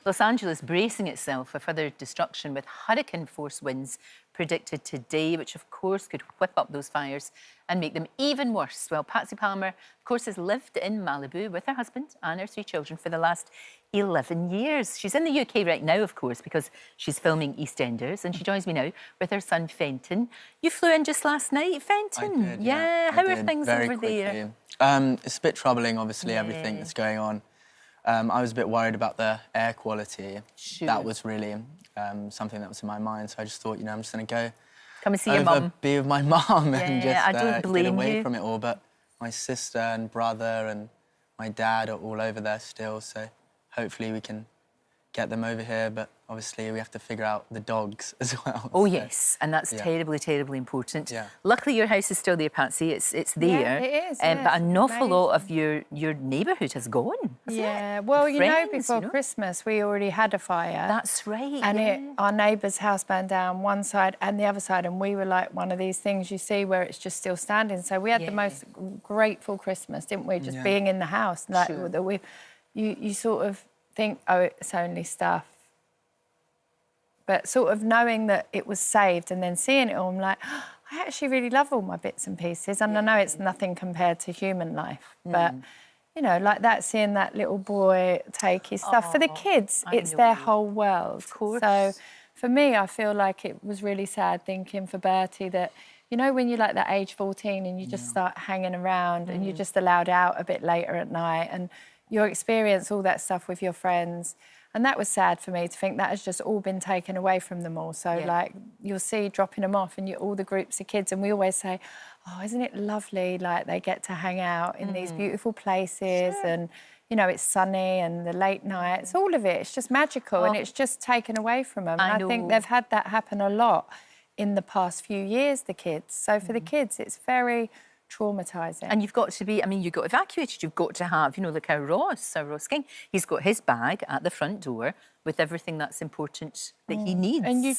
Los Angeles bracing itself for further destruction with hurricane-force winds predicted today, which of course could whip up those fires and make them even worse. Well, Patsy Palmer, of course, has lived in Malibu with her husband and her 3 children for the last 11 years. She's in the UK right now, of course, because she's filming Eastenders, and she joins me now with her son, Fenton. You flew in just last night, Fenton? I did, yeah. How are things very over quickly. there? It's a bit troubling, obviously, everything that's going on. I was a bit worried about the air quality. Sure. That was really something that was in my mind, so I just thought, you know, I'm just going to go come and see your mum. Be with my mum and just I don't blame get away you. from it all. But my sister and brother and my dad are all over there still, so hopefully we can get them over here, but obviously we have to figure out the dogs as well. Oh, so, yes, and that's terribly, terribly important. Yeah. Luckily, your house is still there, Patsy. It's there. Yeah, it is. But an awful lot of your neighbourhood has gone, hasn't it? Well, you know, Friends, before Christmas, we already had a fire. That's right, And our neighbour's house burned down one side and the other side, and we were like one of these things you see where it's just still standing. So we had the most grateful Christmas, didn't we? Just being in the house. Like, you sort of think, oh, it's only stuff. But sort of knowing that it was saved and then seeing it all, I'm like, oh, I actually really love all my bits and pieces. And I know it's nothing compared to human life, but, you know, like that, seeing that little boy take his stuff. For the kids, it's their whole world. Of course. So for me, I feel like it was really sad thinking for Bertie that, you know, when you're like that age 14 and you just start hanging around and you're just allowed out a bit later at night and you experience all that stuff with your friends. And that was sad for me to think that has just all been taken away from them all. So, like, you'll see dropping them off and all the groups of kids, and we always say, oh, isn't it lovely, like, they get to hang out in these beautiful places and, you know, it's sunny and the late nights, all of it, it's just magical and it's just taken away from them. And I think they've had that happen a lot in the past few years, the kids. So for the kids, it's very traumatising. And you've got to be, I mean, you got evacuated, you've got to have, you know, like our Ross King, he's got his bag at the front door with everything that's important that he needs. And you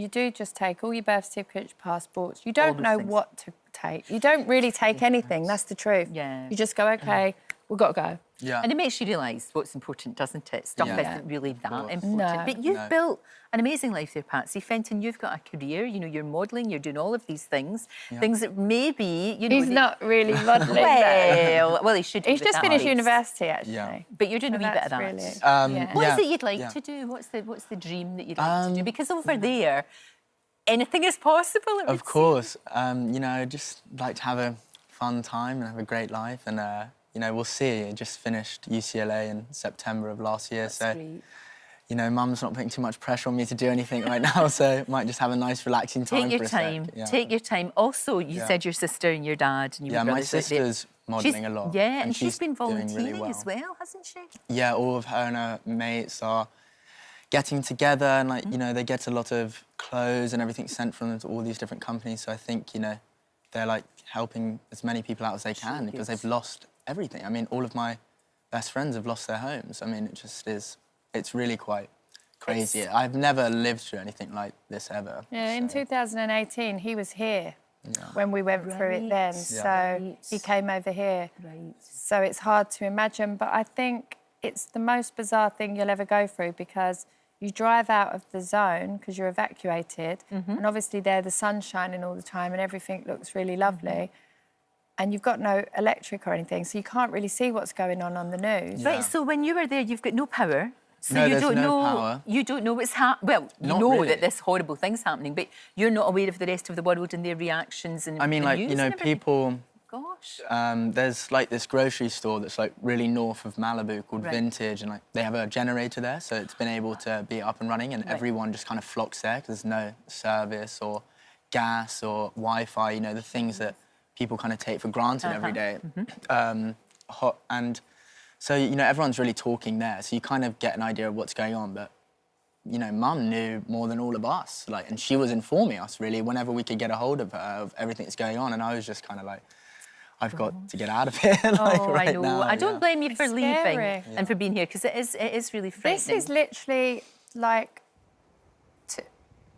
do just take all your birth certificates, passports. You don't know what to take. You don't really take anything, that's the truth. Yeah. You just go, OK, we've got to go. Yeah. And it makes you realise what's important, doesn't it? Stuff isn't really that important. No. But you've built an amazing life there, Patsy. Fenton, you've got a career, you know, you're modelling, you're doing all of these things, things that maybe, you know... He's not really modelling. Well, he should. He's just finished university, actually. Yeah. But you're doing a wee bit of that. Really, What is it you'd like to do? What's the dream that you'd like to do? Because over there, anything is possible, it would Of course. You know, I'd just like to have a fun time and have a great life and... you know, we'll see. I just finished UCLA in September of last year, sweet. You know, Mum's not putting too much pressure on me to do anything right now, so might just have a nice, relaxing time. Take your time. Take your time. Also, you said your sister and your dad and your brothers. My sister's modelling a lot. Yeah, and she's been volunteering really as well, hasn't she? Yeah, all of her and her mates are getting together, and like you know, they get a lot of clothes and everything sent from them to all these different companies. So I think you know, they're like helping as many people out as they can because they've lost everything. I mean, all of my best friends have lost their homes. I mean, it just is, it's really quite crazy. I've never lived through anything like this ever. Yeah, in 2018, he was here when we went through it then. So he came over here. So it's hard to imagine, but I think it's the most bizarre thing you'll ever go through because you drive out of the zone because you're evacuated, and obviously there the sun's shining all the time and everything looks really lovely. And you've got no electric or anything, so you can't really see what's going on the news. Right, so when you were there, you've got no power. So no, you don't know power. You don't know what's happening. Well, you Not know really. that this horrible thing's happening, but you're not aware of the rest of the world and their reactions and I mean, the like, news you know, and everything. people... Gosh. There's like this grocery store that's like really north of Malibu called Vintage, and like they have a generator there, so it's been able to be up and running, and everyone just kind of flocks there because there's no service or gas or Wi-Fi, you know, the things that people kind of take for granted every day. And so, you know, everyone's really talking there, so you kind of get an idea of what's going on, but, you know, Mum knew more than all of us, like, and she was informing us, really, whenever we could get a hold of her, of everything that's going on, and I was just kind of like, I've got to get out of here, like, right I know. now. I don't blame you for leaving scary. and for being here, because it is really frightening. This is literally like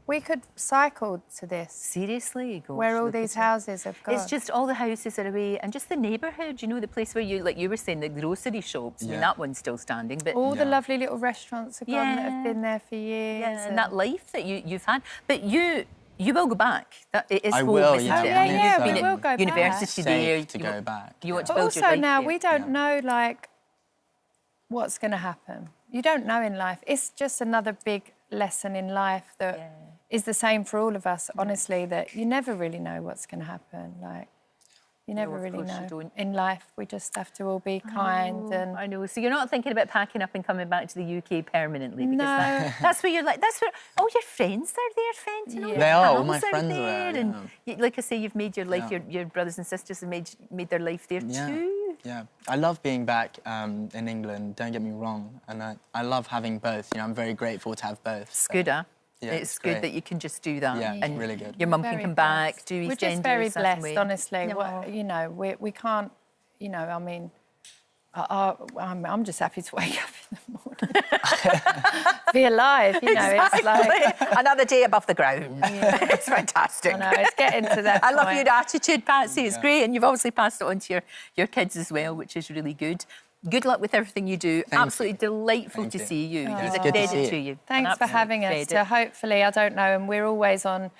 we could cycle to this. Seriously, gosh, Where all look these at it. houses have gone. It's just all the houses are away, and just the neighbourhood. You know, the place where you, like you were saying, the grocery shops. I mean, that one's still standing, but all the lovely little restaurants have gone that have been there for years. Yeah, and that life that you've had. But you will go back. That it is I hope, will, isn't yeah. it? Yeah, I mean, yeah, you've we been will at go back. university there. Safe to go back. You want to But build your also life now there. we don't know like what's going to happen. You don't know in life. It's just another big lesson in life that is the same for all of us. Honestly, that you never really know what's going to happen. Like you never really know in life. We just have to all be kind and. I know. So you're not thinking about packing up and coming back to the UK permanently? Because No. that's where you're like. That's where all your friends are there, Fenton. All your They are. All pals my friends are there, there. and like I say, you've made your life. Your brothers and sisters have made their life there too. Yeah, I love being back in England, don't get me wrong, and I love having both. You know, I'm very grateful to have both. It's good, huh? Yeah, it's good great. that you can just do that. Yeah, and really good. Your mum can Very come back, blessed. do EastEnders. We're just very blessed, way. honestly. Yeah, What, you know, we can't, you know, I mean, I'm just happy to wake up in the morning. Be alive, you know, it's like... Another day above the ground. It's fantastic. I know, it's getting to that I love point. your attitude, Patsy. It's great. And you've obviously passed it on to your kids as well, which is really good. Good luck with everything you do. Absolutely delightful to see you. Yeah, It's it's a good to credit see to you. you. Thanks An for absolute having us. credit. To hopefully, I don't know, and we're always on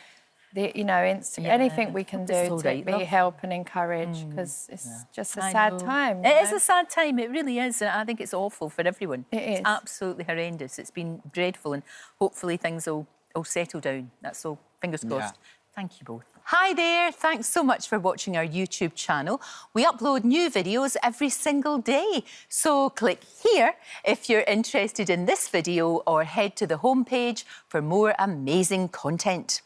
the, you know, anything we can do It's all to right, be love. help and encourage, because it's just a I sad know. time. It is a sad time. It really is, and I think it's awful for everyone. It is. It's absolutely horrendous. It's been dreadful, and hopefully things will settle down. That's all. Fingers crossed. Thank you both. Hi there, thanks so much for watching our YouTube channel. We upload new videos every single day. So click here if you're interested in this video, or head to the homepage for more amazing content.